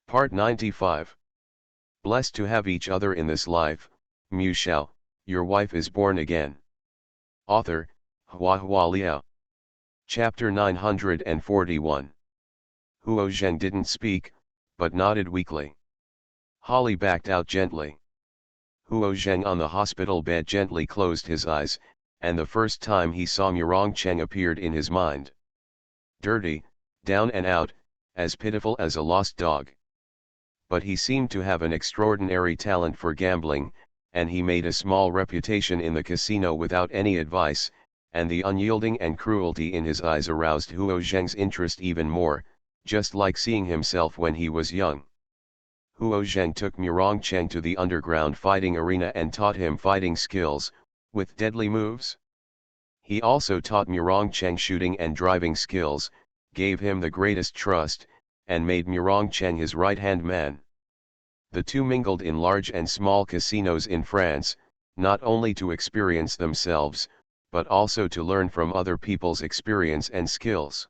Part 95. Blessed to have each other in this life, Mu Shao, your wife is born again. Author, Hua Liao. Chapter 941. Huo Zheng didn't speak, but nodded weakly. Holly backed out gently. Huo Zheng on the hospital bed gently closed his eyes, and the first time he saw Murong Cheng appeared in his mind. Dirty, down and out, as pitiful as a lost dog. But he seemed to have an extraordinary talent for gambling, and he made a small reputation in the casino without any advice, and the unyielding and cruelty in his eyes aroused Huo Zheng's interest even more, just like seeing himself when he was young. Huo Zheng took Murong Cheng to the underground fighting arena and taught him fighting skills, with deadly moves. He also taught Murong Cheng shooting and driving skills, gave him the greatest trust, and made Murong Cheng his right-hand man. The two mingled in large and small casinos in France, not only to experience themselves, but also to learn from other people's experience and skills.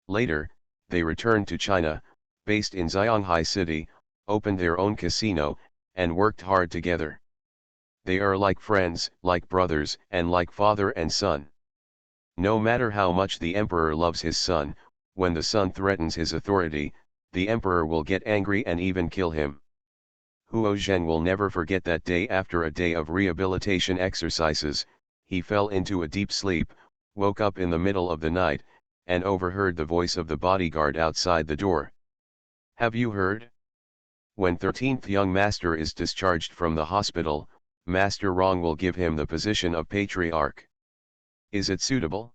Later, they returned to China, based in Zhonghai City, opened their own casino, and worked hard together. They are like friends, like brothers, and like father and son. No matter how much the emperor loves his son, when the son threatens his authority, the emperor will get angry and even kill him. Huo Zheng will never forget that day. After a day of rehabilitation exercises, he fell into a deep sleep, woke up in the middle of the night, and overheard the voice of the bodyguard outside the door. "Have you heard? When 13th young master is discharged from the hospital, Master Rong will give him the position of patriarch. Is it suitable?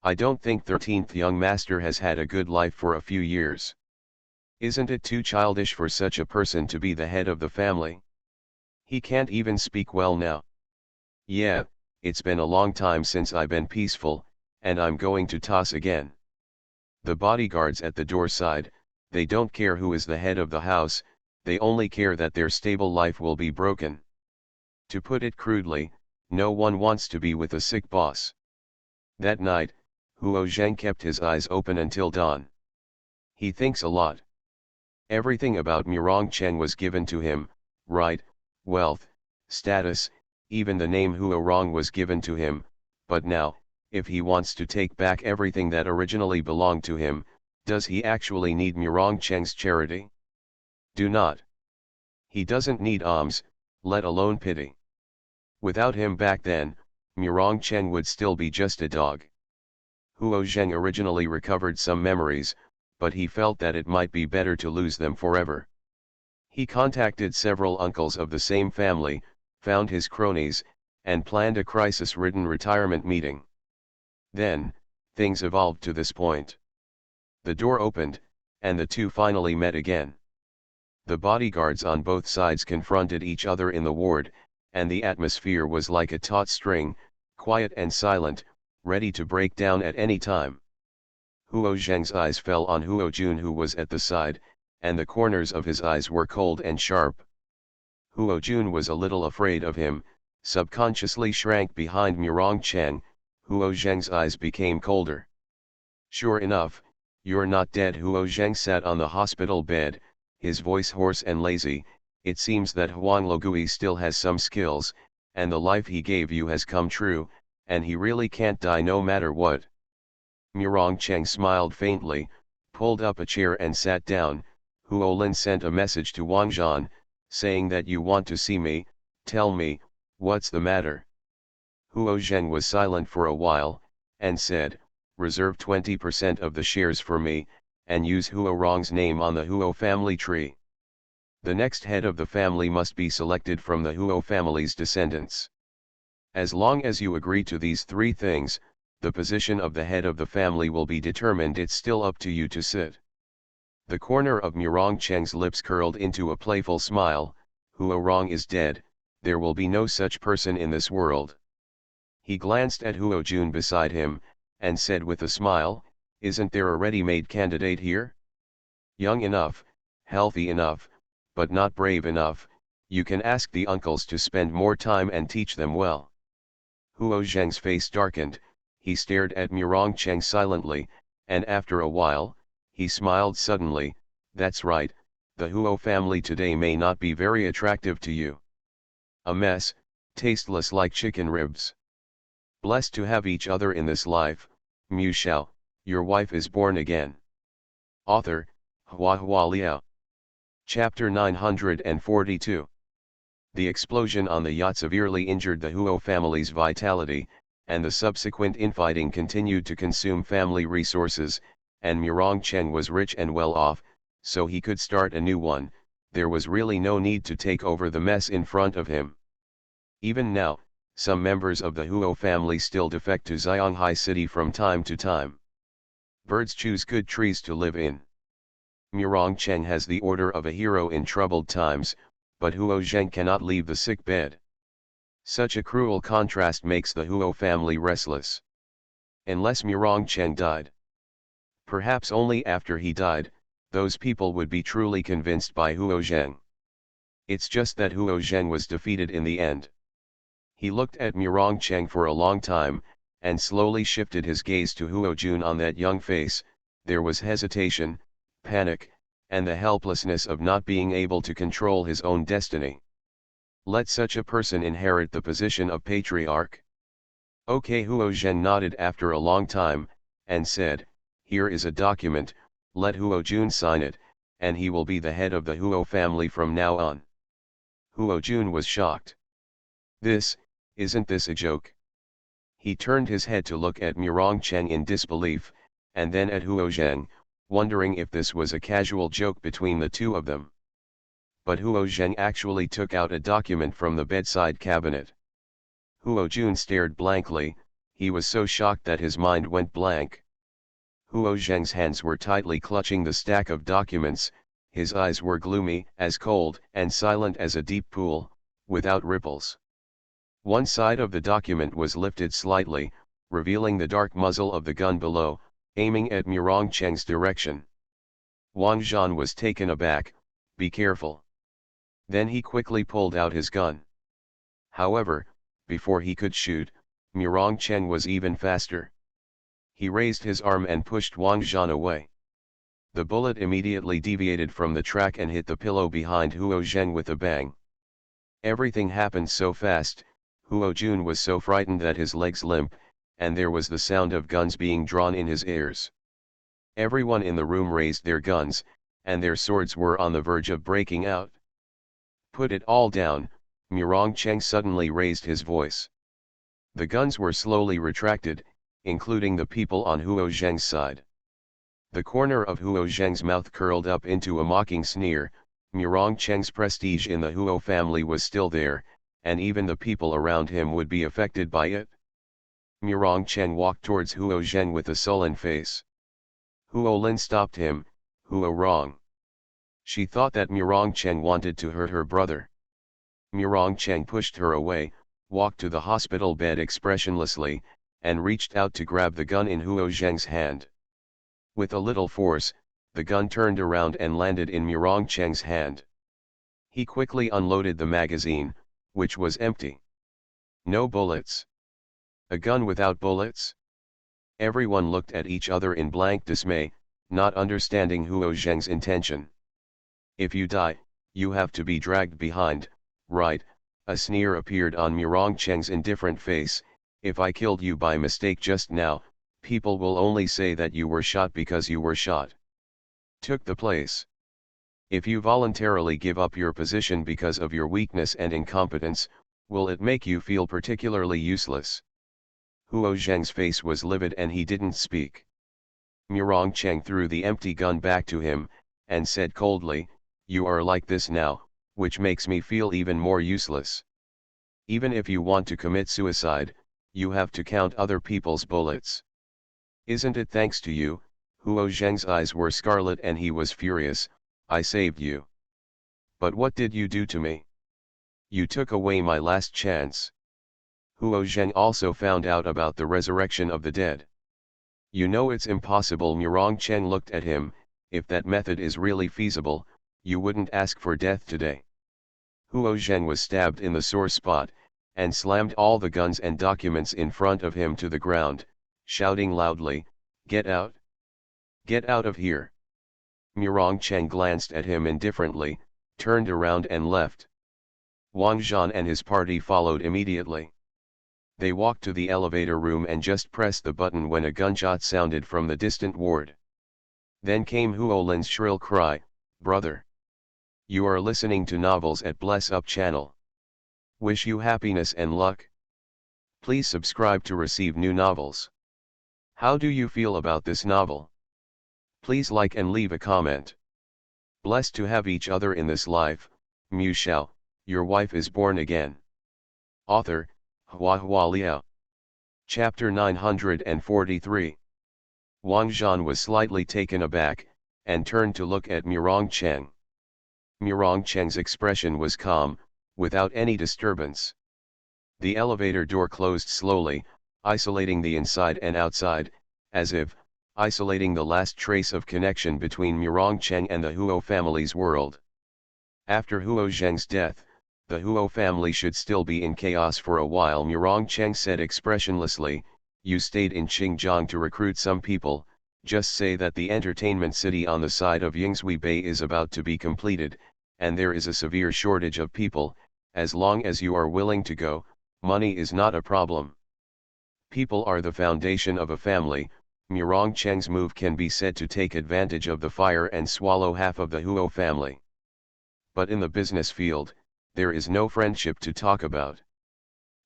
I don't think 13th young master has had a good life for a few years. Isn't it too childish for such a person to be the head of the family? He can't even speak well now. Yeah, it's been a long time since I've been peaceful, and I'm going to toss again." The bodyguards at the door sighed. They don't care who is the head of the house, they only care that their stable life will be broken. To put it crudely, no one wants to be with a sick boss. That night, Huo Zheng kept his eyes open until dawn. He thinks a lot. Everything about Murong Cheng was given to him, right, wealth, status, even the name Huo Rong was given to him, but now, if he wants to take back everything that originally belonged to him, does he actually need Murong Cheng's charity? Do not. He doesn't need alms, let alone pity. Without him back then, Murong Cheng would still be just a dog. Huo Zheng originally recovered some memories, but he felt that it might be better to lose them forever. He contacted several uncles of the same family, found his cronies, and planned a crisis-ridden retirement meeting. Then, things evolved to this point. The door opened, and the two finally met again. The bodyguards on both sides confronted each other in the ward, and the atmosphere was like a taut string, quiet and silent, ready to break down at any time. Huo Zheng's eyes fell on Huo Jun, who was at the side, and the corners of his eyes were cold and sharp. Huo Jun was a little afraid of him, subconsciously shrank behind Murong Cheng. Huo Zheng's eyes became colder. "Sure enough, you're not dead." Huo Zheng sat on the hospital bed, his voice hoarse and lazy. "It seems that Huang Logui still has some skills, and the life he gave you has come true, and he really can't die no matter what." Murong Cheng smiled faintly, pulled up a chair and sat down. "Huo Lin sent a message to Wang Zhan, saying that you want to see me. Tell me, what's the matter?" Huo Zheng was silent for a while, and said, "Reserve 20% of the shares for me, and use Huo Rong's name on the Huo family tree. The next head of the family must be selected from the Huo family's descendants. As long as you agree to these three things, the position of the head of the family will be determined. It's still up to you to sit." The corner of Murong Cheng's lips curled into a playful smile. "Huo Rong is dead, there will be no such person in this world." He glanced at Huo Jun beside him, and said with a smile, "Isn't there a ready-made candidate here? Young enough, healthy enough, but not brave enough. You can ask the uncles to spend more time and teach them well." Huo Zheng's face darkened. He stared at Murong Cheng silently, and after a while, he smiled suddenly. "That's right, the Huo family today may not be very attractive to you. A mess, tasteless like chicken ribs. Blessed to have each other in this life, Shao, your wife is born again. Author, Hua Liao. Chapter 942. The explosion on the yacht severely injured the Huo family's vitality, and the subsequent infighting continued to consume family resources, and Murongcheng was rich and well off, so he could start a new one. There was really no need to take over the mess in front of him. Even now, some members of the Huo family still defect to Xianghai City from time to time. Birds choose good trees to live in. Murongcheng has the order of a hero in troubled times, but Huo Zheng cannot leave the sick bed. Such a cruel contrast makes the Huo family restless. Unless Murongcheng died. Perhaps only after he died, those people would be truly convinced by Huo Zheng. It's just that Huo Zheng was defeated in the end. He looked at Murongcheng for a long time, and slowly shifted his gaze to Huo Jun. On that young face, there was hesitation, panic, and the helplessness of not being able to control his own destiny. Let such a person inherit the position of patriarch? Okay, Huo Zhen nodded after a long time, and said, "Here is a document, let Huo Jun sign it, and he will be the head of the Huo family from now on." Huo Jun was shocked. Isn't this a joke? He turned his head to look at Murongcheng in disbelief, and then at Huo Zheng, wondering if this was a casual joke between the two of them. But Huo Zheng actually took out a document from the bedside cabinet. Huo Jun stared blankly, he was so shocked that his mind went blank. Huo Zheng's hands were tightly clutching the stack of documents, his eyes were gloomy, as cold and silent as a deep pool, without ripples. One side of the document was lifted slightly, revealing the dark muzzle of the gun below, aiming at Murongcheng's direction. Wang Zhan was taken aback. "Be careful." Then he quickly pulled out his gun. However, before he could shoot, Murongcheng was even faster. He raised his arm and pushed Wang Zhan away. The bullet immediately deviated from the track and hit the pillow behind Huo Zheng with a bang. Everything happened so fast, Huo Jun was so frightened that his legs limp, and there was the sound of guns being drawn in his ears. Everyone in the room raised their guns, and their swords were on the verge of breaking out. "Put it all down," Murongcheng suddenly raised his voice. The guns were slowly retracted, including the people on Huo Zheng's side. The corner of Huo Zheng's mouth curled up into a mocking sneer. Murongcheng's prestige in the Huo family was still there, and even the people around him would be affected by it. Murongcheng walked towards Huo Zheng with a sullen face. Huo Lin stopped him. "Huo wrong." She thought that Murongcheng wanted to hurt her brother. Murongcheng pushed her away, walked to the hospital bed expressionlessly, and reached out to grab the gun in Huo Zheng's hand. With a little force, the gun turned around and landed in Murongcheng's hand. He quickly unloaded the magazine, which was empty. No bullets. A gun without bullets? Everyone looked at each other in blank dismay, not understanding Huo Zheng's intention. "If you die, you have to be dragged behind, right?" A sneer appeared on Murongcheng's indifferent face. "If I killed you by mistake just now, people will only say that you were shot because you were shot. Took the place. If you voluntarily give up your position because of your weakness and incompetence, will it make you feel particularly useless?" Huo Zheng's face was livid and he didn't speak. Murongcheng threw the empty gun back to him, and said coldly, "You are like this now, which makes me feel even more useless. Even if you want to commit suicide, you have to count other people's bullets. Isn't it thanks to you?" Huo Zheng's eyes were scarlet and he was furious. "I saved you. But what did you do to me? You took away my last chance." Huo Zheng also found out about the resurrection of the dead. "You know it's impossible." Murongcheng looked at him. "If that method is really feasible, you wouldn't ask for death today." Huo Zheng was stabbed in the sore spot, and slammed all the guns and documents in front of him to the ground, shouting loudly, "Get out! Get out of here!" Murong Cheng glanced at him indifferently, turned around and left. Wang Zhan and his party followed immediately. They walked to the elevator room and just pressed the button when a gunshot sounded from the distant ward. Then came Huo Lin's shrill cry, "Brother! You are listening to novels at Bless Up channel. Wish you happiness and luck. Please subscribe to receive new novels. How do you feel about this novel? Please like and leave a comment. Blessed to have each other in this life, Shao, your wife is born again." Author, Hua Liao. Chapter 943. Wang Zhan was slightly taken aback, and turned to look at Murong Cheng. Murong Cheng's expression was calm, without any disturbance. The elevator door closed slowly, isolating the inside and outside, as if isolating the last trace of connection between Murong Cheng and the Huo family's world. After Huo Zheng's death, the Huo family should still be in chaos for a while. Murong Cheng said expressionlessly, "You stayed in Xinjiang to recruit some people, just say that the entertainment city on the side of Yingzhui Bay is about to be completed, and there is a severe shortage of people. As long as you are willing to go, money is not a problem. People are the foundation of a family." Murong Cheng's move can be said to take advantage of the fire and swallow half of the Huo family. But in the business field, there is no friendship to talk about.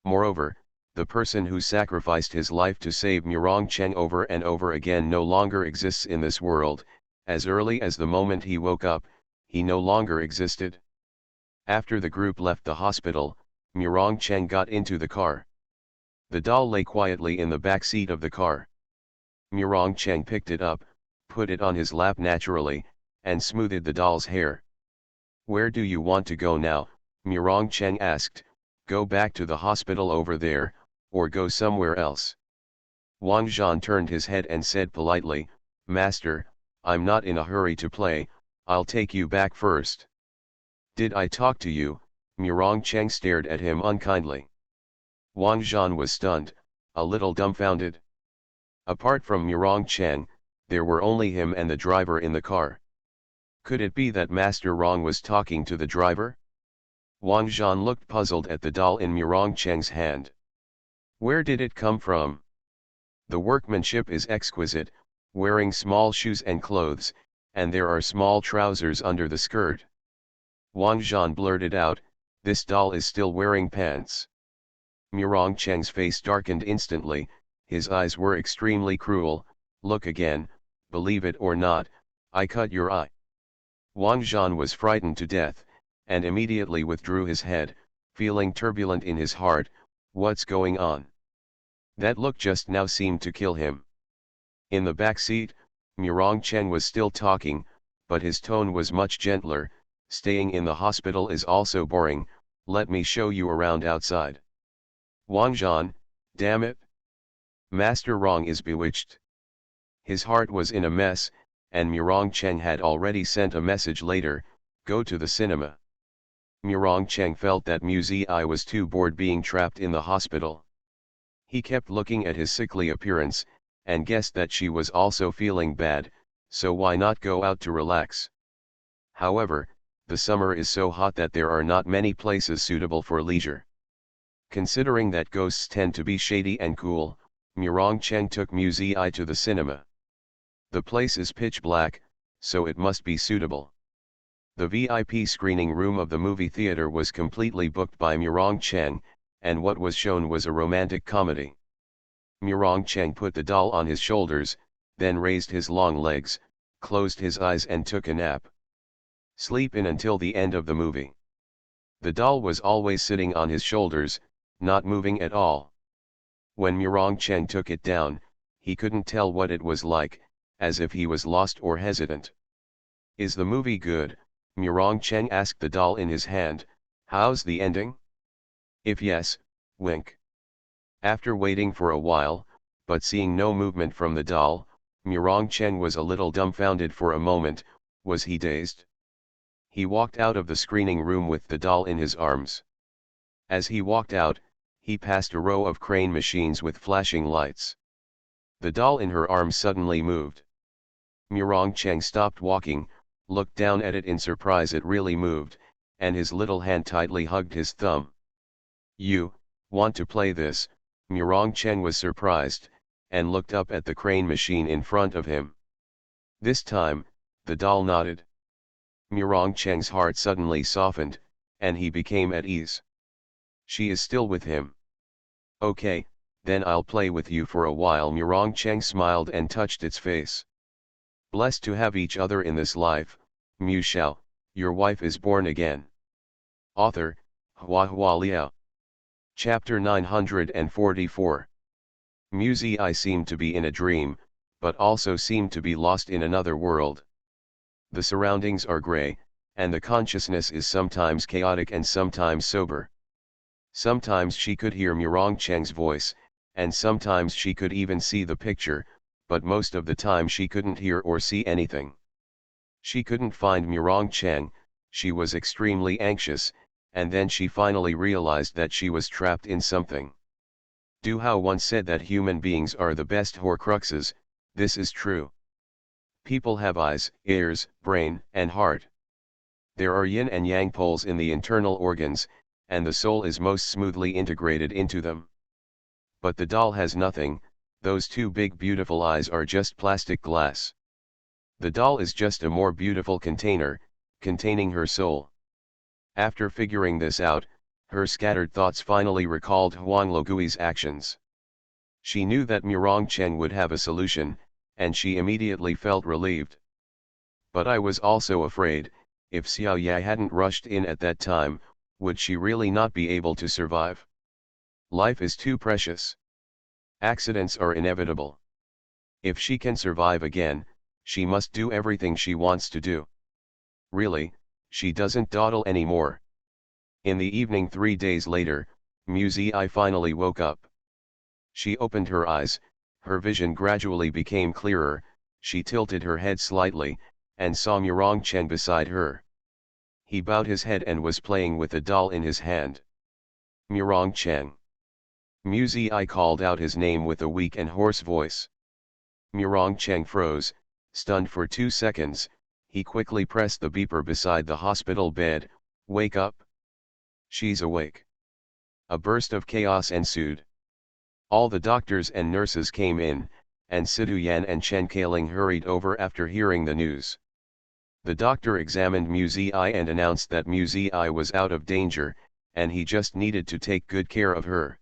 Moreover, the person who sacrificed his life to save Murong Cheng over and over again no longer exists in this world. As early as the moment he woke up, he no longer existed. After the group left the hospital, Murong Cheng got into the car. The doll lay quietly in the back seat of the car. Murong Cheng picked it up, put it on his lap naturally, and smoothed the doll's hair. "Where do you want to go now?" Murong Cheng asked. "Go back to the hospital over there, or go somewhere else?" Wang Zhan turned his head and said politely, "Master, I'm not in a hurry to play, I'll take you back first." "Did I talk to you?" Murong Cheng stared at him unkindly. Wang Zhan was stunned, a little dumbfounded. Apart from Murong Cheng, there were only him and the driver in the car. Could it be that Master Rong was talking to the driver? Wang Zhan looked puzzled at the doll in Murong Cheng's hand. Where did it come from? The workmanship is exquisite, wearing small shoes and clothes, and there are small trousers under the skirt. Wang Zhan blurted out, "This doll is still wearing pants." Murong Cheng's face darkened instantly, his eyes were extremely cruel. "Look again, believe it or not, I cut your eye." Wang Zhan was frightened to death, and immediately withdrew his head, feeling turbulent in his heart. What's going on? That look just now seemed to kill him. In the back seat, Murong Cheng was still talking, but his tone was much gentler. "Staying in the hospital is also boring, let me show you around outside." Wang Zhan, damn it! Master Rong is bewitched. His heart was in a mess, and Murong Cheng had already sent a message later, "Go to the cinema." Murong Cheng felt that Muzi was too bored being trapped in the hospital. He kept looking at his sickly appearance, and guessed that she was also feeling bad, so why not go out to relax? However, the summer is so hot that there are not many places suitable for leisure. Considering that ghosts tend to be shady and cool, Murong Cheng took Muzi to the cinema. The place is pitch black, so it must be suitable. The VIP screening room of the movie theater was completely booked by Murong Cheng, and what was shown was a romantic comedy. Murong Cheng put the doll on his shoulders, then raised his long legs, closed his eyes and took a nap. Sleep in until the end of the movie. The doll was always sitting on his shoulders, not moving at all. When Murong Cheng took it down, he couldn't tell what it was like, as if he was lost or hesitant. "Is the movie good?" Murong Cheng asked the doll in his hand. "How's the ending?" "If yes, wink." After waiting for a while, but seeing no movement from the doll, Murong Cheng was a little dumbfounded for a moment. Was he dazed? He walked out of the screening room with the doll in his arms. As he walked out, he passed a row of crane machines with flashing lights. The doll in her arms suddenly moved. Murong Cheng stopped walking, looked down at it in surprise. It really moved, and his little hand tightly hugged his thumb. You want to play this? Murong Chen was surprised, and looked up at the crane machine in front of him. This time, the doll nodded. Murong Cheng's heart suddenly softened, and he became at ease. She is still with him. Okay, then I'll play with you for a while. Murong Cheng smiled and touched its face. Blessed to have each other in this life, Mu Shao, your wife is born again. Author, Hua Liao. Chapter 944. Mu Zi seemed to be in a dream, but also seemed to be lost in another world. The surroundings are gray, and the consciousness is sometimes chaotic and sometimes sober. Sometimes she could hear Murong Cheng's voice, and sometimes she could even see the picture, but most of the time she couldn't hear or see anything. She couldn't find Murong Cheng. She was extremely anxious, and then she finally realized that she was trapped in something. Du Hao once said that human beings are the best Horcruxes. This is true. People have eyes, ears, brain, and heart. There are yin and yang poles in the internal organs, and the soul is most smoothly integrated into them. But the doll has nothing. Those two big beautiful eyes are just plastic glass. The doll is just a more beautiful container, containing her soul. After figuring this out, her scattered thoughts finally recalled Huang Logui's actions. She knew that Murong Cheng would have a solution, and she immediately felt relieved. But I was also afraid, if Xiao Ye hadn't rushed in at that time, would she really not be able to survive? Life is too precious. Accidents are inevitable. If she can survive again, she must do everything she wants to do. Really, she doesn't dawdle anymore. In the evening 3 days later, Mu Zi finally woke up. She opened her eyes, her vision gradually became clearer. She tilted her head slightly, and saw Murong Chen beside her. He bowed his head and was playing with a doll in his hand. Murong Chen. Mu Zi called out his name with a weak and hoarse voice. Murong Chen froze, stunned for 2 seconds. He quickly pressed the beeper beside the hospital bed. Wake up. She's awake. A burst of chaos ensued. All the doctors and nurses came in, and Sidu Yan and Chen Kailing hurried over after hearing the news. The doctor examined Mu Zi and announced that Mu Zi was out of danger, and he just needed to take good care of her.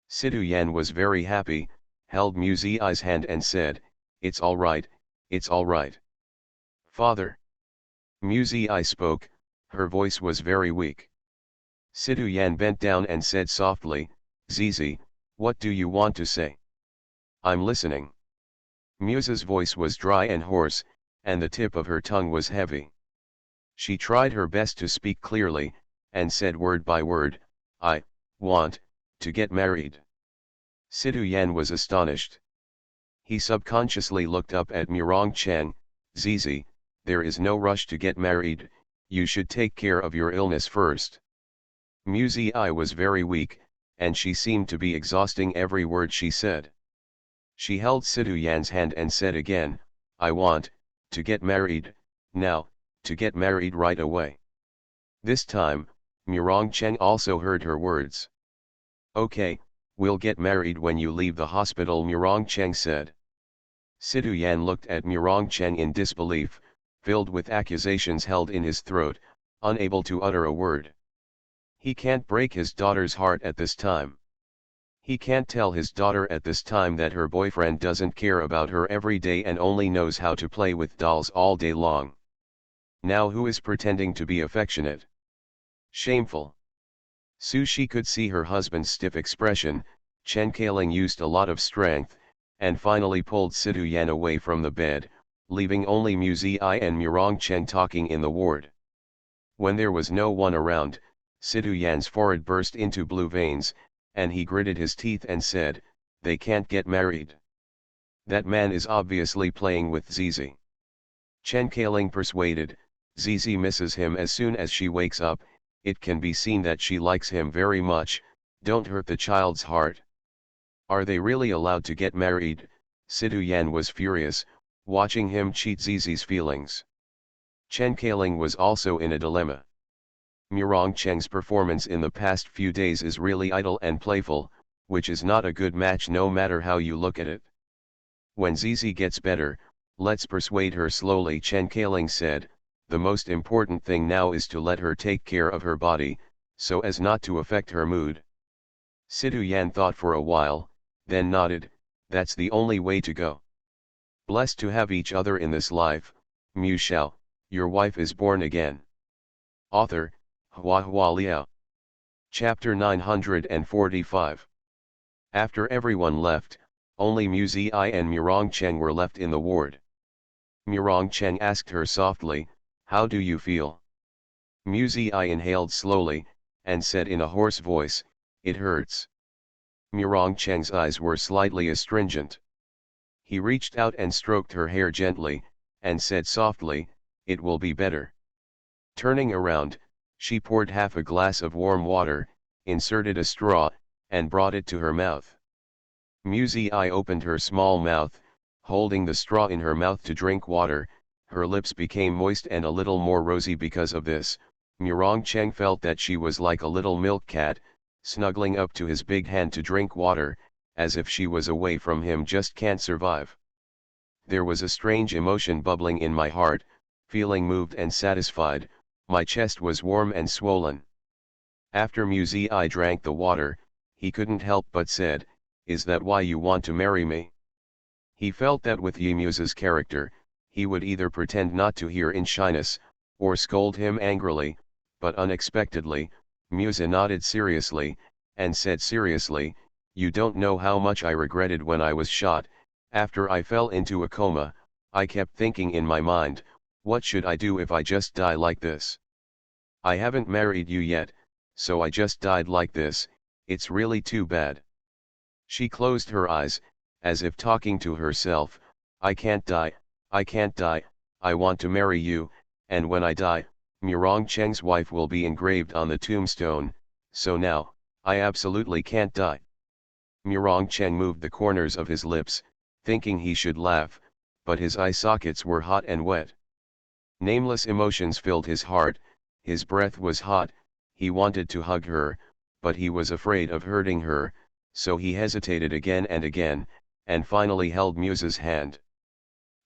Sidu Yan was very happy, held Mu Zi's hand and said, "It's all right, it's all right. Father." Mu Zi spoke, her voice was very weak. Sidu Yan bent down and said softly, "Zizi, what do you want to say?" "I'm listening." Muse's voice was dry and hoarse, and the tip of her tongue was heavy. She tried her best to speak clearly, and said word by word, "I want to get married." Sidu Yan was astonished. He subconsciously looked up at Murong Chen. "Zizi, there is no rush to get married, you should take care of your illness first." Mu Zi was very weak, and she seemed to be exhausting every word she said. She held Sidu Yan's hand and said again, "I want to get married, now, to get married right away." This time, Murong Chen also heard her words. "Okay, we'll get married when you leave the hospital," Murong Chen said. Sidu Yan looked at Murong Chen in disbelief, filled with accusations held in his throat, unable to utter a word. He can't break his daughter's heart at this time. He can't tell his daughter at this time that her boyfriend doesn't care about her every day and only knows how to play with dolls all day long. Now who is pretending to be affectionate? Shameful. She could see her husband's stiff expression. Chen Kailing used a lot of strength, and finally pulled Sidu Yan away from the bed, leaving only Mu Zi and Murong Chen talking in the ward. When there was no one around, Sidu Yan's forehead burst into blue veins, and he gritted his teeth and said, "They can't get married. That man is obviously playing with Zizi." Chen Kailing persuaded, "Zizi misses him as soon as she wakes up, it can be seen that she likes him very much, don't hurt the child's heart." Are they really allowed to get married? Sidu Yan was furious, watching him cheat Zizi's feelings. Chen Kaling was also in a dilemma. Murong Cheng's performance in the past few days is really idle and playful, which is not a good match no matter how you look at it. When Zizi gets better, let's persuade her slowly, Chen Kaling said. The most important thing now is to let her take care of her body, so as not to affect her mood. Sidu Yan thought for a while, then nodded. That's the only way to go. Blessed to have each other in this life, Mu Shao, your wife is born again. Author, Hua Hua Liao. Chapter 945. After everyone left, only Mu Zi and Murong Cheng were left in the ward. Murong Cheng asked her softly, how do you feel? Mu Zi inhaled slowly, and said in a hoarse voice, it hurts. Murong Cheng's eyes were slightly astringent. He reached out and stroked her hair gently, and said softly, it will be better. Turning around, she poured half a glass of warm water, inserted a straw, and brought it to her mouth. Mu Zi opened her small mouth, holding the straw in her mouth to drink water. Her lips became moist and a little more rosy because of this. Murong Cheng felt that she was like a little milk cat, snuggling up to his big hand to drink water, as if she was away from him just can't survive. There was a strange emotion bubbling in my heart, feeling moved and satisfied. My chest was warm and swollen. After Mu Zi drank the water, he couldn't help but said, is that why you want to marry me? He felt that with Yi Muse's character, he would either pretend not to hear in shyness, or scold him angrily, but unexpectedly, Muse nodded seriously, and said seriously, you don't know how much I regretted when I was shot. After I fell into a coma, I kept thinking in my mind, what should I do if I just die like this? I haven't married you yet, so I just died like this. It's really too bad. She closed her eyes, as if talking to herself, I can't die, I want to marry you, and when I die, Murong Cheng's wife will be engraved on the tombstone, so now, I absolutely can't die. Murong Cheng moved the corners of his lips, thinking he should laugh, but his eye sockets were hot and wet. Nameless emotions filled his heart, his breath was hot, he wanted to hug her, but he was afraid of hurting her, so he hesitated again, and finally held Muse's hand.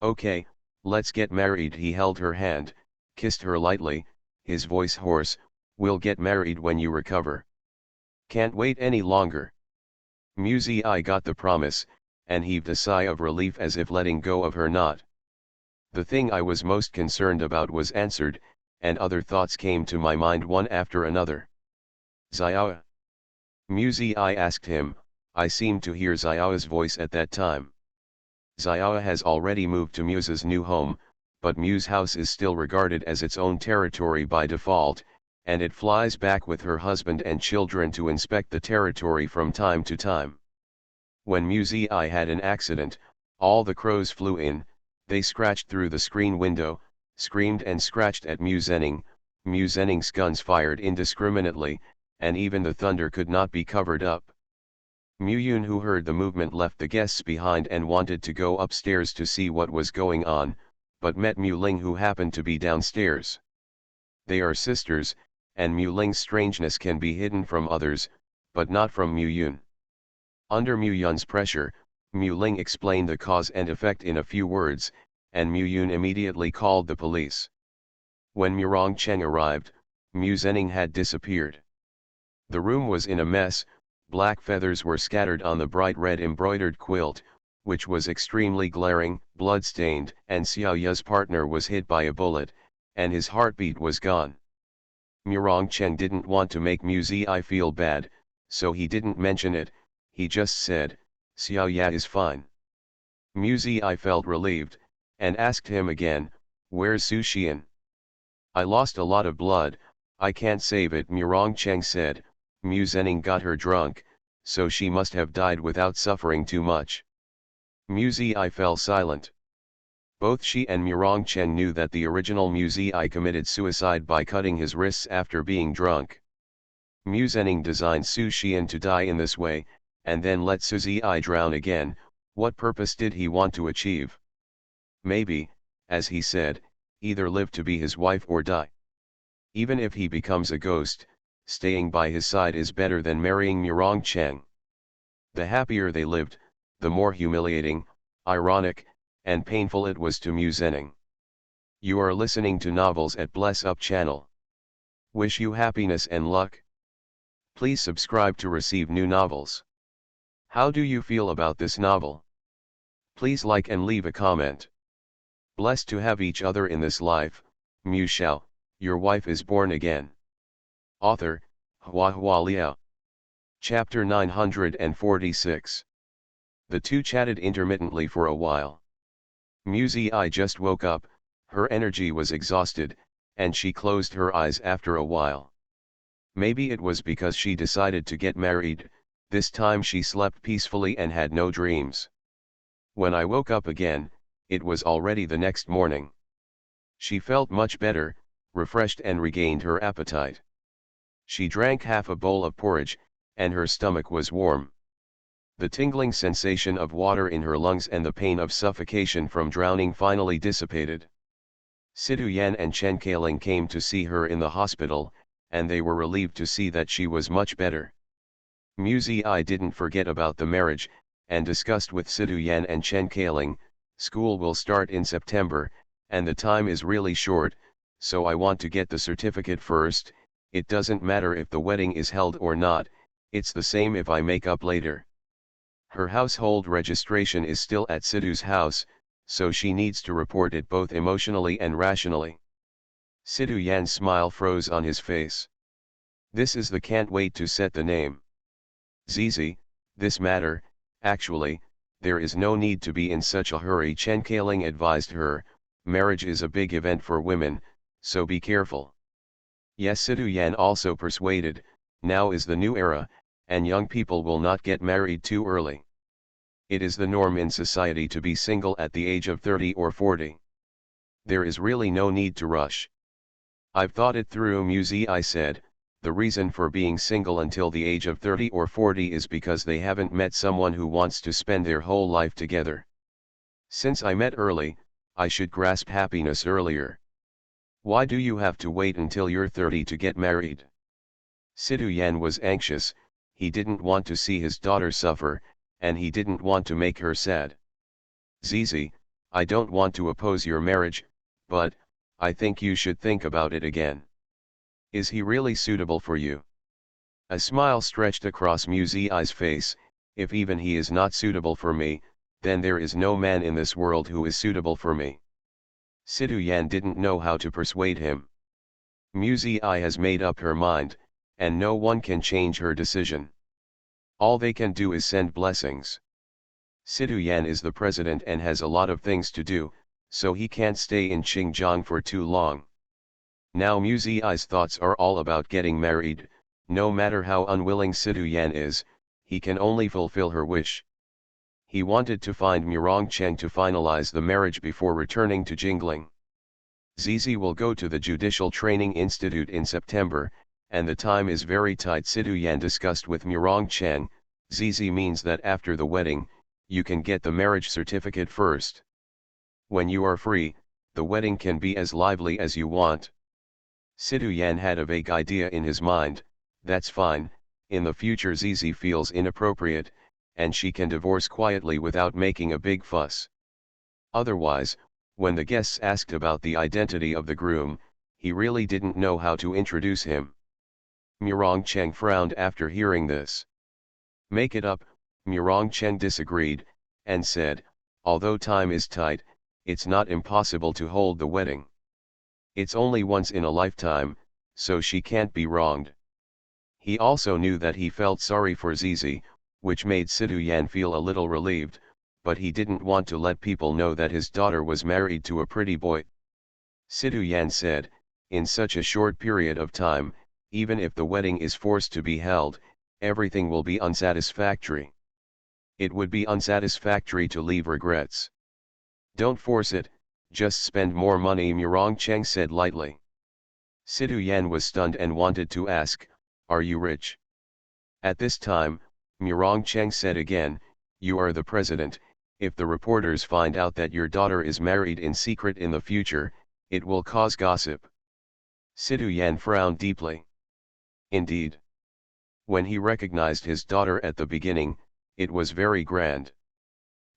Okay, let's get married. He held her hand, kissed her lightly, his voice hoarse, we'll get married when you recover. Can't wait any longer. Muse got the promise, and heaved a sigh of relief as if letting go of her knot. The thing I was most concerned about was answered, and other thoughts came to my mind one after another. Xiao? Muse asked him. I seemed to hear Xiao's voice at that time. Xiao has already moved to Muse's new home, but Muse house is still regarded as its own territory by default, and it flies back with her husband and children to inspect the territory from time to time. When Muse had an accident, all the crows flew in, they scratched through the screen window, screamed and scratched at Musening's guns fired indiscriminately, and even the thunder could not be covered up. Muyun, who heard the movement, left the guests behind and wanted to go upstairs to see what was going on, but met Mu Ling, who happened to be downstairs. They are sisters, and Mu Ling's strangeness can be hidden from others, but not from Muyun. Under Muyun's pressure, Mu Ling explained the cause and effect in a few words, and Muyun immediately called the police. When Murong Cheng arrived, Mu Zening had disappeared. The room was in a mess. Black feathers were scattered on the bright red embroidered quilt, which was extremely glaring, blood-stained, and Xiao Ya's partner was hit by a bullet, and his heartbeat was gone. Murong Cheng didn't want to make Muse feel bad, so he didn't mention it, he just said, Xiao Ya is fine. Muse felt relieved, and asked him again, where's Su Xian? I lost a lot of blood, I can't save it, Murong Cheng said. Mu Zening got her drunk, so she must have died without suffering too much. Muse fell silent. Both she and Murong Cheng knew that the original Muse committed suicide by cutting his wrists after being drunk. Mu Zening designed Su Xian to die in this way, and then let Su Zi drown again. What purpose did he want to achieve? Maybe, as he said, either live to be his wife or die. Even if he becomes a ghost, staying by his side is better than marrying Murong Cheng. The happier they lived, the more humiliating, ironic, and painful it was to Mu Zening. You are listening to Novels at Bless Up channel. Wish you happiness and luck. Please subscribe to receive new novels. How do you feel about this novel? Please like and leave a comment. Blessed to have each other in this life, Mu Shao, your wife is born again. Author, Hua Liao. Chapter 946. The two chatted intermittently for a while. Mu Zi just woke up, her energy was exhausted, and she closed her eyes after a while. Maybe it was because she decided to get married, this time she slept peacefully and had no dreams. When I woke up again, it was already the next morning. She felt much better, refreshed and regained her appetite. She drank half a bowl of porridge, and her stomach was warm. The tingling sensation of water in her lungs and the pain of suffocation from drowning finally dissipated. Sidu Yan and Chen Kailing came to see her in the hospital, and they were relieved to see that she was much better. Mu Zi didn't forget about the marriage, and discussed with Sidu Yan and Chen Kailing, school will start in September, and the time is really short, so I want to get the certificate first. It doesn't matter if the wedding is held or not, it's the same if I make up later. Her household registration is still at Sidu's house, so she needs to report it both emotionally and rationally. Sidu Yan's smile froze on his face. This is the can't wait to set the name. Zizi, this matter, actually, there is no need to be in such a hurry, Chen Kailing advised her. Marriage is a big event for women, so be careful. Yes, Sidu Yan also persuaded, now is the new era, and young people will not get married too early. It is the norm in society to be single at the age of 30 or 40. There is really no need to rush. I've thought it through, Mu Zi said. The reason for being single until the age of 30 or 40 is because they haven't met someone who wants to spend their whole life together. Since I met early, I should grasp happiness earlier. Why do you have to wait until you're 30 to get married? Sidu Yan was anxious, he didn't want to see his daughter suffer, and he didn't want to make her sad. Zizi, I don't want to oppose your marriage, but, I think you should think about it again. Is he really suitable for you? A smile stretched across Mu Zi's face. If even he is not suitable for me, then there is no man in this world who is suitable for me. Sidu Yan didn't know how to persuade him. Mu Zi has made up her mind, and no one can change her decision. All they can do is send blessings. Sidu Yan is the president and has a lot of things to do, so he can't stay in Xinjiang for too long. Now Mu Zi's thoughts are all about getting married. No matter how unwilling Sidu Yan is, he can only fulfill her wish. He wanted to find Murong Cheng to finalize the marriage before returning to Jingling. Zizi will go to the Judicial Training Institute in September, and the time is very tight. Sidu Yan discussed with Murong Cheng. Zizi means that after the wedding, you can get the marriage certificate first. When you are free, the wedding can be as lively as you want. Sidu Yan had a vague idea in his mind. That's fine, in the future Zizi feels inappropriate, and she can divorce quietly without making a big fuss. Otherwise, when the guests asked about the identity of the groom, he really didn't know how to introduce him. Murong Cheng frowned after hearing this. Make it up, Murong Cheng disagreed, and said, although time is tight, it's not impossible to hold the wedding. It's only once in a lifetime, so she can't be wronged. He also knew that he felt sorry for Zizi, which made Sidu Yan feel a little relieved, but he didn't want to let people know that his daughter was married to a pretty boy. Sidu Yan said, in such a short period of time, even if the wedding is forced to be held, everything will be unsatisfactory. It would be unsatisfactory to leave regrets. Don't force it, just spend more money, Murong Cheng said lightly. Sidu Yan was stunned and wanted to ask, are you rich? At this time, Murong Cheng said again, you are the president. If the reporters find out that your daughter is married in secret in the future, It will cause gossip. Sidu Yan frowned deeply. Indeed. When he recognized his daughter at the beginning, it was very grand.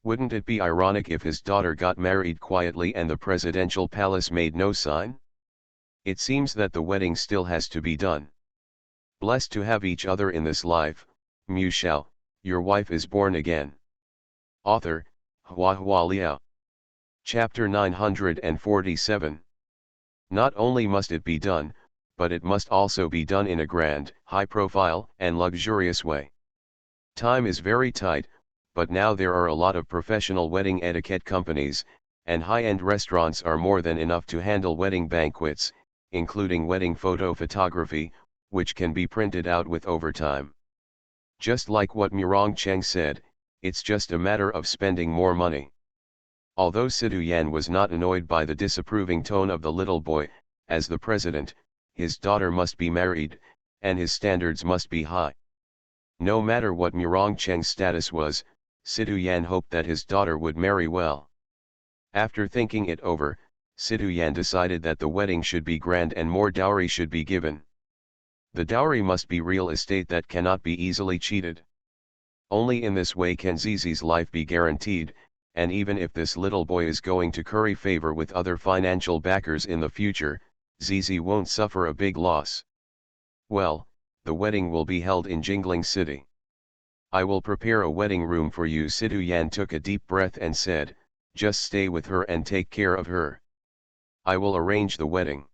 Wouldn't it be ironic if his daughter got married quietly and the presidential palace made no sign? It seems that the wedding still has to be done. Blessed to have each other in this life, Shao, your wife is born again. Author, Hua Liao. Chapter 947. Not only must it be done, but it must also be done in a grand, high-profile, and luxurious way. Time is very tight, but now there are a lot of professional wedding etiquette companies, and high-end restaurants are more than enough to handle wedding banquets, including wedding photo photography, which can be printed out with overtime. Just like what Murong Cheng said, it's just a matter of spending more money. Although Sidu Yan was not annoyed by the disapproving tone of the little boy, as the president, his daughter must be married, and his standards must be high. No matter what Murong Cheng's status was, Sidu Yan hoped that his daughter would marry well. After thinking it over, Sidu Yan decided that the wedding should be grand and more dowry should be given. The dowry must be real estate that cannot be easily cheated. Only in this way can Zizi's life be guaranteed, and even if this little boy is going to curry favor with other financial backers in the future, Zizi won't suffer a big loss. Well, the wedding will be held in Jingling City. I will prepare a wedding room for you. Sidu Yan took a deep breath and said, just stay with her and take care of her. I will arrange the wedding.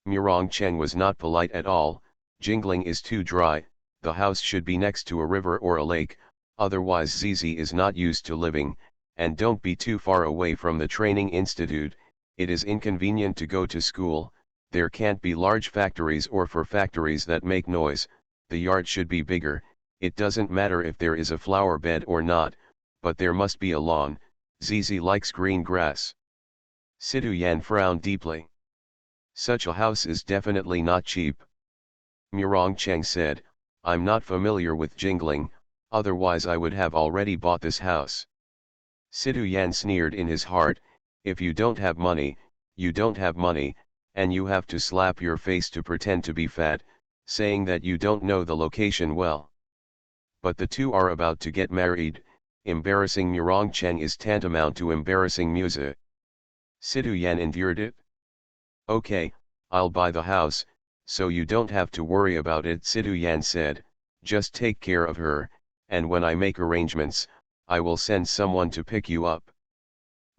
Murong Cheng was not polite at all. Jingling is too dry, the house should be next to a river or a lake, otherwise Zizi is not used to living, and don't be too far away from the training institute, it is inconvenient to go to school, there can't be large factories or for factories that make noise, the yard should be bigger, it doesn't matter if there is a flower bed or not, but there must be a lawn, Zizi likes green grass. Sidu Yan frowned deeply. Such a house is definitely not cheap. Murong Cheng said, I'm not familiar with Jingling, otherwise I would have already bought this house. Sidu Yan sneered in his heart, if you don't have money, you don't have money, and you have to slap your face to pretend to be fat, saying that you don't know the location well. But the two are about to get married, embarrassing Murong Cheng is tantamount to embarrassing Musa. Sidu Yan endured it. Okay, I'll buy the house, so you don't have to worry about it. Sidu Yan said, just take care of her, and when I make arrangements, I will send someone to pick you up.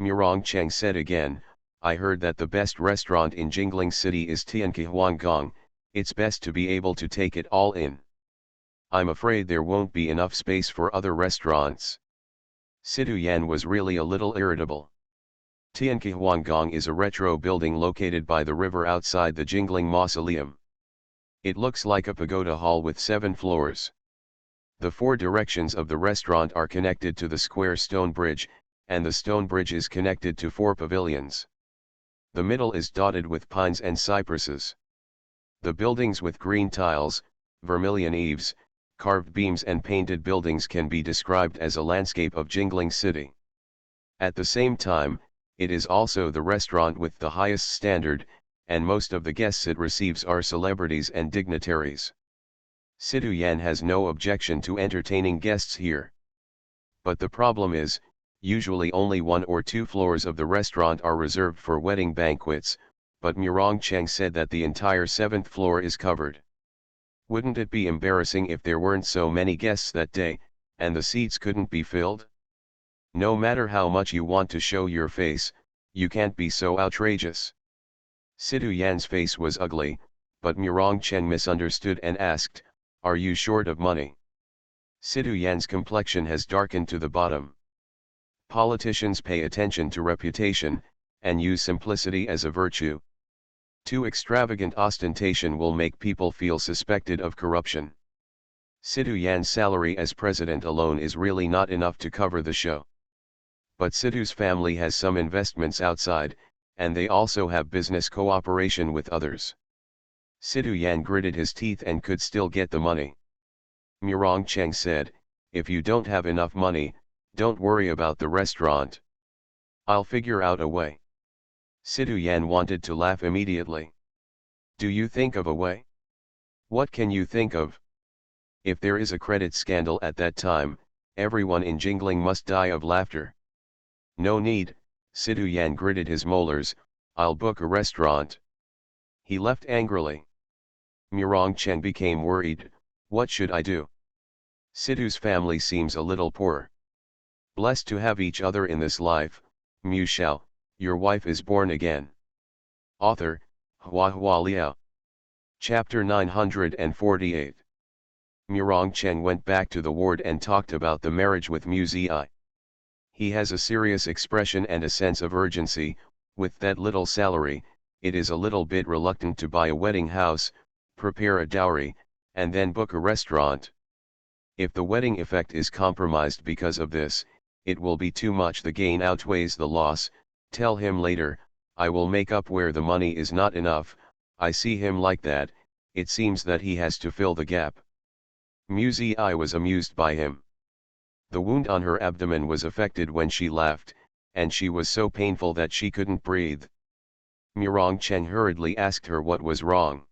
Murong Cheng said again, I heard that the best restaurant in Jingling City is Tianqihuanggong, it's best to be able to take it all in. I'm afraid there won't be enough space for other restaurants. Sidu Yan was really a little irritable. Tianqihuanggong is a retro building located by the river outside the Jingling Mausoleum. It looks like a pagoda hall with 7 floors. The 4 directions of the restaurant are connected to the square stone bridge, and the stone bridge is connected to 4 pavilions. The middle is dotted with pines and cypresses. The buildings with green tiles, vermilion eaves, carved beams and painted buildings can be described as a landscape of Jingling City. At the same time, it is also the restaurant with the highest standard, and most of the guests it receives are celebrities and dignitaries. Sidu Yan has no objection to entertaining guests here. But the problem is, usually only 1 or 2 floors of the restaurant are reserved for wedding banquets, but Murong Cheng said that the entire 7th floor is covered. Wouldn't it be embarrassing if there weren't so many guests that day, and the seats couldn't be filled? No matter how much you want to show your face, you can't be so outrageous. Sidu Yan's face was ugly, but Murong Cheng misunderstood and asked, are you short of money? Sidu Yan's complexion has darkened to the bottom. Politicians pay attention to reputation, and use simplicity as a virtue. Too extravagant ostentation will make people feel suspected of corruption. Sidu Yan's salary as president alone is really not enough to cover the show. But Sidhu's family has some investments outside, and they also have business cooperation with others. Sidu Yan gritted his teeth and could still get the money. Murong Cheng said, if you don't have enough money, don't worry about the restaurant. I'll figure out a way. Sidhu Yan wanted to laugh immediately. Do you think of a way? What can you think of? If there is a credit scandal at that time, everyone in Jingling must die of laughter. No need, Sidhu Yan gritted his molars, I'll book a restaurant. He left angrily. Murong Cheng became worried, what should I do? Sidhu's family seems a little poor. Blessed to have each other in this life, Mu Shao, your wife is born again. Author, Hua Hua Liao. Chapter 948. Murong Cheng went back to the ward and talked about the marriage with Mu Zi. He has a serious expression and a sense of urgency. With that little salary, it is a little bit reluctant to buy a wedding house, prepare a dowry, and then book a restaurant. If the wedding effect is compromised because of this, it will be too much. The gain outweighs the loss. Tell him later, I will make up where the money is not enough. I see him like that, it seems that he has to fill the gap. Mu Zi was amused by him. The wound on her abdomen was affected when she laughed, and she was so painful that she couldn't breathe. Murong Cheng hurriedly asked her what was wrong.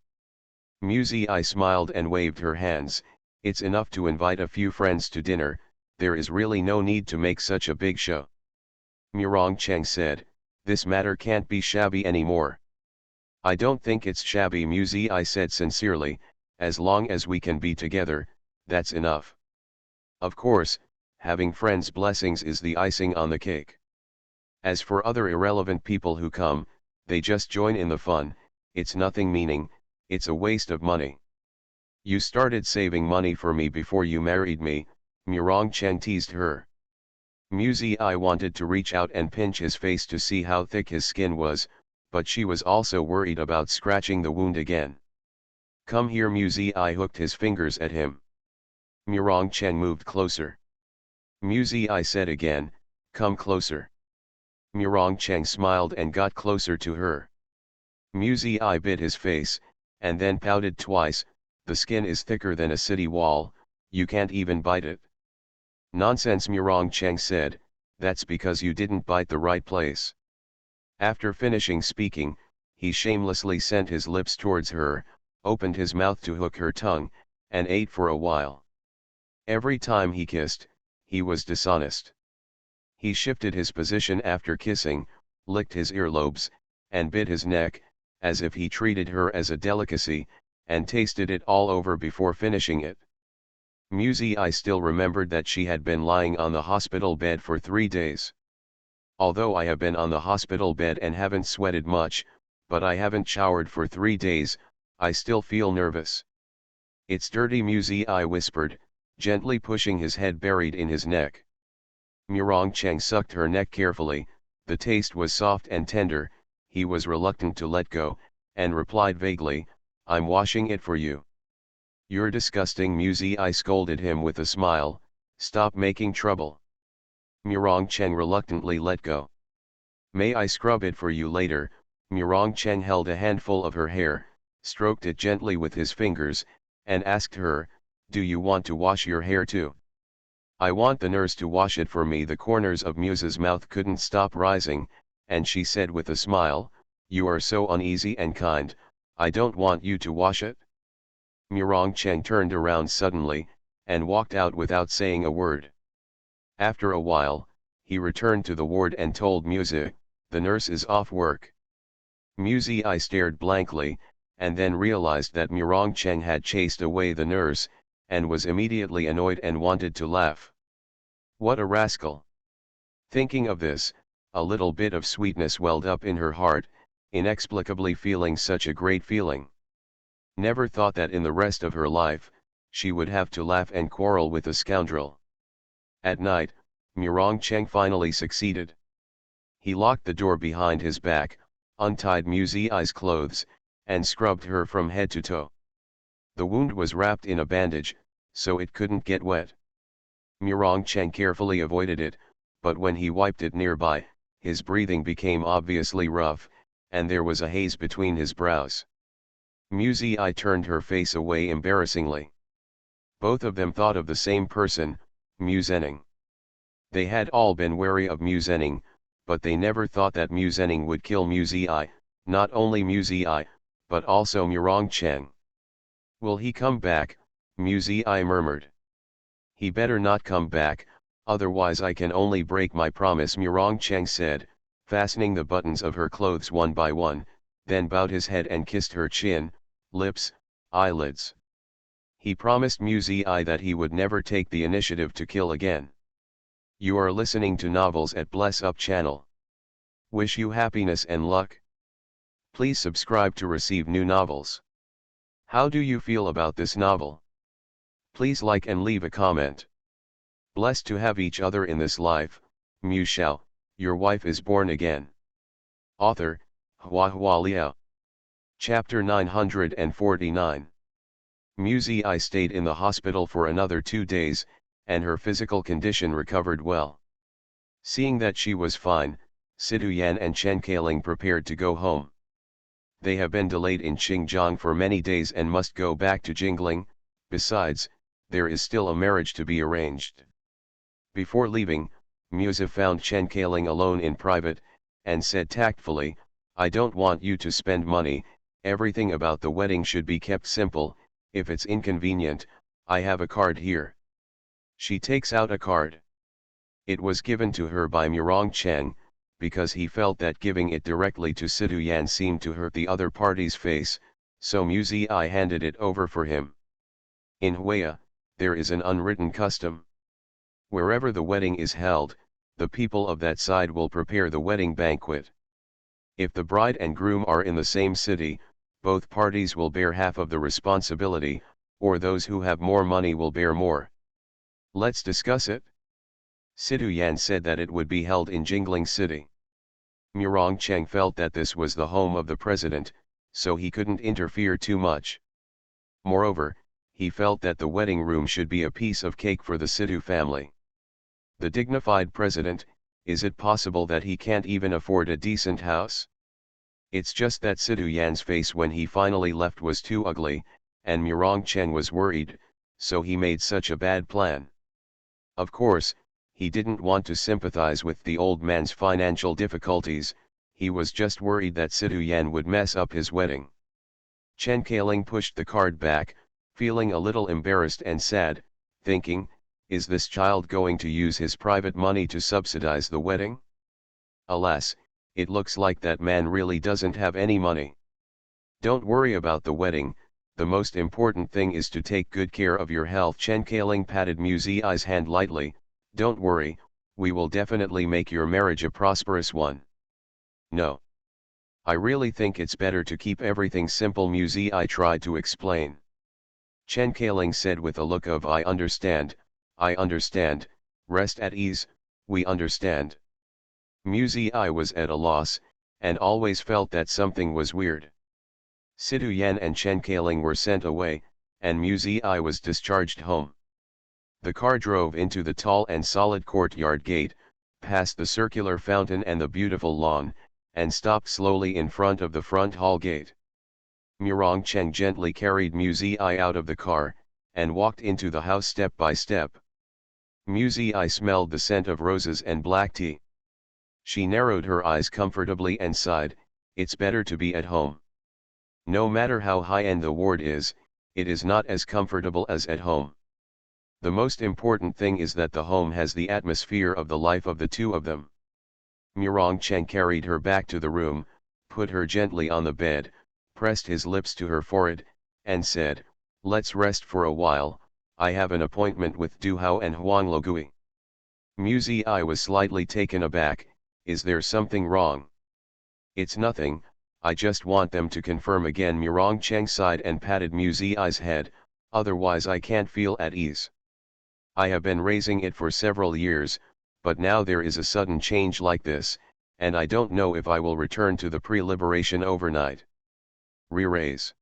Mu Zi smiled and waved her hands. It's enough to invite a few friends to dinner, there is really no need to make such a big show. Murong Cheng said, this matter can't be shabby anymore. I don't think it's shabby, Mu Zi said sincerely, as long as we can be together, that's enough. Of course, having friends' blessings is the icing on the cake. As for other irrelevant people who come, they just join in the fun, it's nothing meaning, it's a waste of money. You started saving money for me before you married me, Murong Cheng teased her. Mu Zi wanted to reach out and pinch his face to see how thick his skin was, but she was also worried about scratching the wound again. Come here, Mu Zi hooked his fingers at him. Murong Cheng moved closer. Mu Zi said again, come closer. Murong Cheng smiled and got closer to her. Mu Zi bit his face, and then pouted twice, the skin is thicker than a city wall, you can't even bite it. Nonsense, Murong Cheng said, that's because you didn't bite the right place. After finishing speaking, he shamelessly sent his lips towards her, opened his mouth to hook her tongue, and ate for a while. Every time he kissed, he was dishonest. He shifted his position after kissing, licked his earlobes, and bit his neck, as if he treated her as a delicacy, and tasted it all over before finishing it. Mu Zi still remembered that she had been lying on the hospital bed for 3 days. Although I have been on the hospital bed and haven't sweated much, but I haven't showered for 3 days, I still feel nervous. It's dirty, Mu Zi whispered, gently pushing his head buried in his neck. Murong Cheng sucked her neck carefully, the taste was soft and tender, he was reluctant to let go, and replied vaguely, I'm washing it for you. You're disgusting, Mu Zi scolded him with a smile, stop making trouble. Murong Cheng reluctantly let go. May I scrub it for you later? Murong Cheng held a handful of her hair, stroked it gently with his fingers, and asked her, do you want to wash your hair too? I want the nurse to wash it for me. The corners of Muse's mouth couldn't stop rising, and she said with a smile, you are so uneasy and kind, I don't want you to wash it. Murong Cheng turned around suddenly, and walked out without saying a word. After a while, he returned to the ward and told Muse, the nurse is off work. Muse stared blankly, and then realized that Murong Cheng had chased away the nurse, and was immediately annoyed and wanted to laugh. What a rascal! Thinking of this, a little bit of sweetness welled up in her heart, inexplicably feeling such a great feeling. Never thought that in the rest of her life, she would have to laugh and quarrel with a scoundrel. At night, Murong Cheng finally succeeded. He locked the door behind his back, untied Muse's clothes, and scrubbed her from head to toe. The wound was wrapped in a bandage, so it couldn't get wet. Murong Cheng carefully avoided it, but when he wiped it nearby, his breathing became obviously rough, and there was a haze between his brows. Muse turned her face away embarrassingly. Both of them thought of the same person, Mu Zhenning. They had all been wary of Mu Zhenning, but they never thought that Mu Zening would kill Mu Zi, not only Mu Zi, but also Murong Cheng. Will he come back? Mu Zi murmured. He better not come back, otherwise I can only break my promise, Murong Cheng said, fastening the buttons of her clothes one by one, then bowed his head and kissed her chin, lips, eyelids. He promised Mu Zi that he would never take the initiative to kill again. You are listening to Novels at Bless Up channel. Wish you happiness and luck. Please subscribe to receive new novels. How do you feel about this novel? Please like and leave a comment. Blessed to have each other in this life, Mu Shao, your wife is born again. Author, Hua Liao. Chapter 949. Mu Zi stayed in the hospital for another 2 days, and her physical condition recovered well. Seeing that she was fine, Sidu Yan and Chen Kailing prepared to go home. They have been delayed in Xinjiang for many days and must go back to Jingling. Besides, there is still a marriage to be arranged. Before leaving, Musa found Chen Kailing alone in private, and said tactfully, I don't want you to spend money, everything about the wedding should be kept simple, if it's inconvenient, I have a card here. She takes out a card. It was given to her by Murong Cheng, because he felt that giving it directly to Sidu Yan seemed to hurt the other party's face, so Mu Zi handed it over for him. In Huia, there is an unwritten custom. Wherever the wedding is held, the people of that side will prepare the wedding banquet. If the bride and groom are in the same city, both parties will bear half of the responsibility, or those who have more money will bear more. Let's discuss it. Sidu Yan said that it would be held in Jingling City. Murong Cheng felt that this was the home of the president, so he couldn't interfere too much. Moreover, he felt that the wedding room should be a piece of cake for the Sidu family. The dignified president, is it possible that he can't even afford a decent house? It's just that Sidu Yan's face when he finally left was too ugly, and Murong Cheng was worried, so he made such a bad plan. Of course, he didn't want to sympathize with the old man's financial difficulties, he was just worried that Sidu Yan would mess up his wedding. Chen Kailing pushed the card back, feeling a little embarrassed and sad, thinking, is this child going to use his private money to subsidize the wedding? Alas, it looks like that man really doesn't have any money. Don't worry about the wedding, the most important thing is to take good care of your health. Chen Kailing patted Mu Zi's hand lightly, don't worry, we will definitely make your marriage a prosperous one. No. I really think it's better to keep everything simple, Mu Zi tried to explain. Chen Kailing said with a look of I understand, rest at ease, we understand. Mu Zi was at a loss, and always felt that something was weird. Sidu Yan and Chen Kailing were sent away, and Mu Zi was discharged home. The car drove into the tall and solid courtyard gate, past the circular fountain and the beautiful lawn, and stopped slowly in front of the front hall gate. Murong Cheng gently carried Mu Zi out of the car, and walked into the house step by step. Mu Zi smelled the scent of roses and black tea. She narrowed her eyes comfortably and sighed, it's better to be at home. No matter how high-end the ward is, it is not as comfortable as at home. The most important thing is that the home has the atmosphere of the life of the two of them. Murong Cheng carried her back to the room, put her gently on the bed, pressed his lips to her forehead, and said, let's rest for a while, I have an appointment with Du Hao and Huang Logui. Mu Zi was slightly taken aback, is there something wrong? It's nothing, I just want them to confirm again. Murong Cheng sighed and patted Mu Zi's head, otherwise I can't feel at ease. I have been raising it for several years, but now there is a sudden change like this, and I don't know if I will return to the pre-liberation overnight. Re-raise.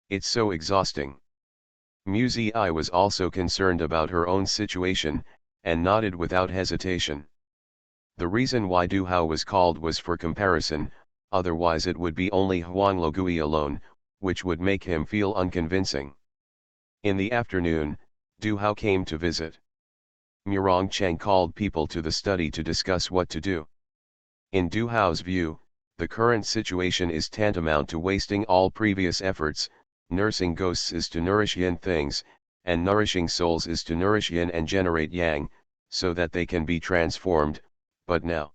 It's so exhausting. Mu Zi was also concerned about her own situation, and nodded without hesitation. The reason why Du Hao was called was for comparison, otherwise it would be only Huang Logui alone, which would make him feel unconvincing. In the afternoon, Du Hao came to visit. Murong Cheng called people to the study to discuss what to do. In Du Hao's view, the current situation is tantamount to wasting all previous efforts. Nursing ghosts is to nourish yin things, and nourishing souls is to nourish yin and generate yang, so that they can be transformed. But now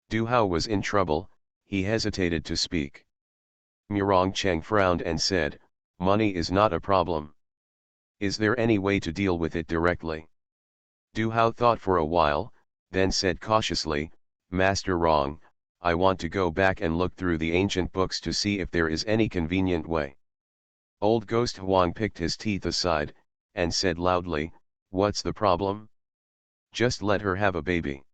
Du Hao was in trouble. He hesitated to speak. Murong Cheng frowned and said, "Money is not a problem. Is there any way to deal with it directly?" Du Hao thought for a while, then said cautiously, "Master Rong, I want to go back and look through the ancient books to see if there is any convenient way." Old Ghost Huang picked his teeth aside, and said loudly, "What's the problem? Just let her have a baby.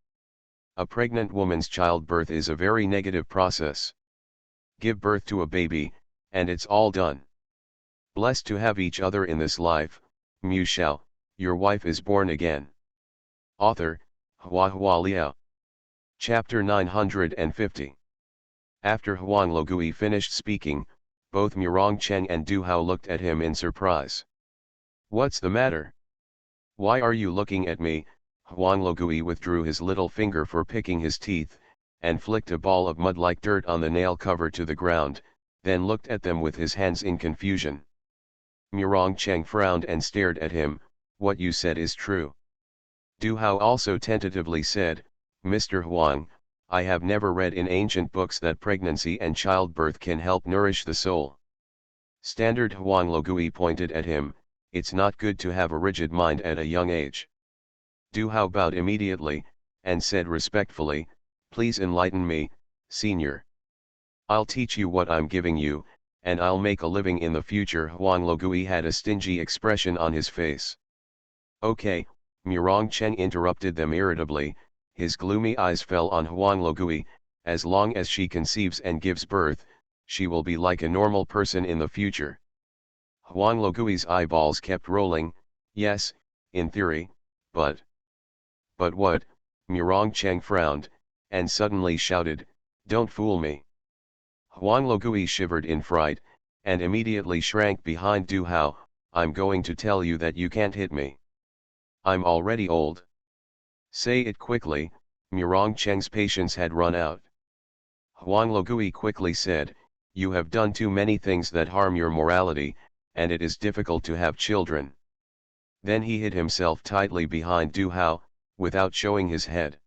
A pregnant woman's childbirth is a very negative process. Give birth to a baby, and it's all done. Blessed to have each other in this life, Mu Shao, your wife is born again." Author, Hua Liao. Chapter 950. After Huang Logui finished speaking, both Murong Cheng and Du Hao looked at him in surprise. "What's the matter? Why are you looking at me?" Huang Logui withdrew his little finger for picking his teeth, and flicked a ball of mud like dirt on the nail cover to the ground, then looked at them with his hands in confusion. Murong Cheng frowned and stared at him. "What you said is true." Du Hao also tentatively said, "Mr. Huang, I have never read in ancient books that pregnancy and childbirth can help nourish the soul." Standard Huang Logui pointed at him, "It's not good to have a rigid mind at a young age." Du Hao bowed immediately, and said respectfully, "Please enlighten me, senior. I'll teach you what I'm giving you, and I'll make a living in the future." Huang Logui had a stingy expression on his face. "Okay," Murong Cheng interrupted them irritably. His gloomy eyes fell on Huang Logui. "As long as she conceives and gives birth, she will be like a normal person in the future." Huang Logui's eyeballs kept rolling. "Yes, in theory, but what?" Murong Cheng frowned, and suddenly shouted, "Don't fool me." Huang Logui shivered in fright, and immediately shrank behind Du Hao. "I'm going to tell you that you can't hit me. I'm already old." "Say it quickly." Murong Cheng's patience had run out. Huang Logui quickly said, "You have done too many things that harm your morality, and it is difficult to have children." Then he hid himself tightly behind Du Hao, without showing his head.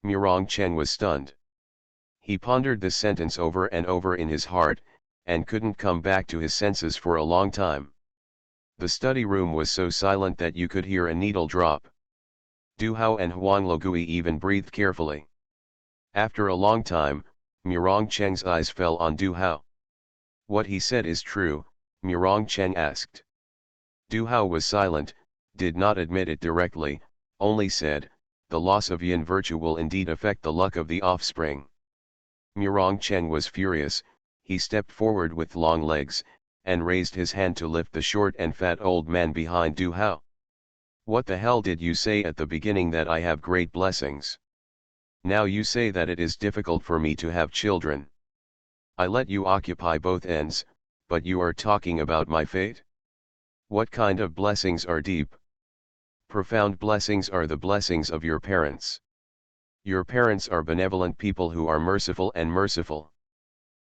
Murong Cheng was stunned. He pondered this sentence over and over in his heart, and couldn't come back to his senses for a long time. The study room was so silent that you could hear a needle drop. Du Hao and Huang Logui even breathed carefully. After a long time, Murong Cheng's eyes fell on Du Hao. "What he said is true?" Murong Cheng asked. Du Hao was silent, did not admit it directly, only said, "The loss of yin virtue will indeed affect the luck of the offspring." Murong Cheng was furious. He stepped forward with long legs, and raised his hand to lift the short and fat old man behind Du Hao. "What the hell did you say at the beginning? That I have great blessings? Now you say that it is difficult for me to have children. I let you occupy both ends, but you are talking about my fate? What kind of blessings are deep? Profound blessings are the blessings of your parents. Your parents are benevolent people who are merciful and merciful.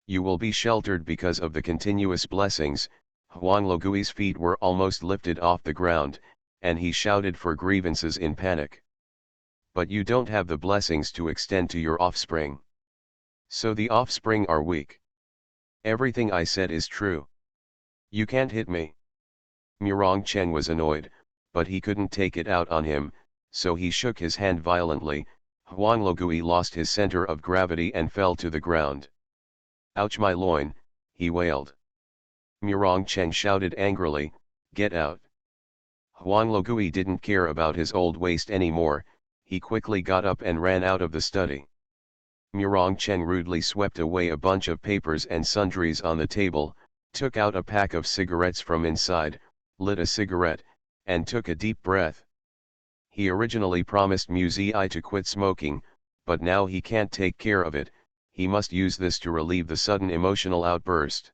You will be sheltered because of the continuous blessings." Huang Logui's feet were almost lifted off the ground, and he shouted for grievances in panic. "But you don't have the blessings to extend to your offspring. So the offspring are weak. Everything I said is true. You can't hit me." Murong Cheng was annoyed, but he couldn't take it out on him, so he shook his hand violently. Huang Logui lost his center of gravity and fell to the ground. "Ouch, my loin," he wailed. Murong Cheng shouted angrily, "Get out." Huang Logui didn't care about his old waist anymore. He quickly got up and ran out of the study. Murong Cheng rudely swept away a bunch of papers and sundries on the table, took out a pack of cigarettes from inside, lit a cigarette, and took a deep breath. He originally promised Mu Zi to quit smoking, but now he can't take care of it. He must use this to relieve the sudden emotional outburst.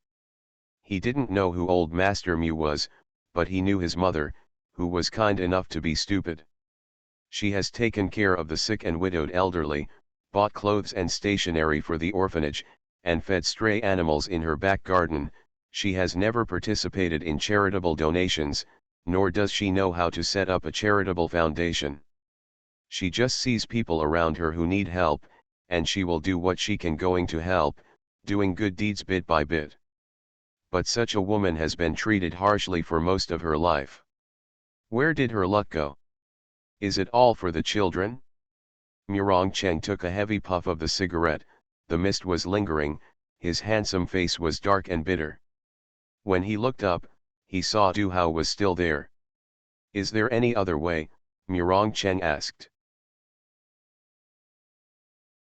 He didn't know who old Master Mu was, but he knew his mother, who was kind enough to be stupid. She has taken care of the sick and widowed elderly, bought clothes and stationery for the orphanage, and fed stray animals in her back garden. She has never participated in charitable donations, nor does she know how to set up a charitable foundation. She just sees people around her who need help, and she will do what she can going to help, doing good deeds bit by bit. But such a woman has been treated harshly for most of her life. Where did her luck go? Is it all for the children? Murong Cheng took a heavy puff of the cigarette. The mist was lingering, his handsome face was dark and bitter. When he looked up, he saw Du Hao was still there. Is there any other way? Murong Cheng asked.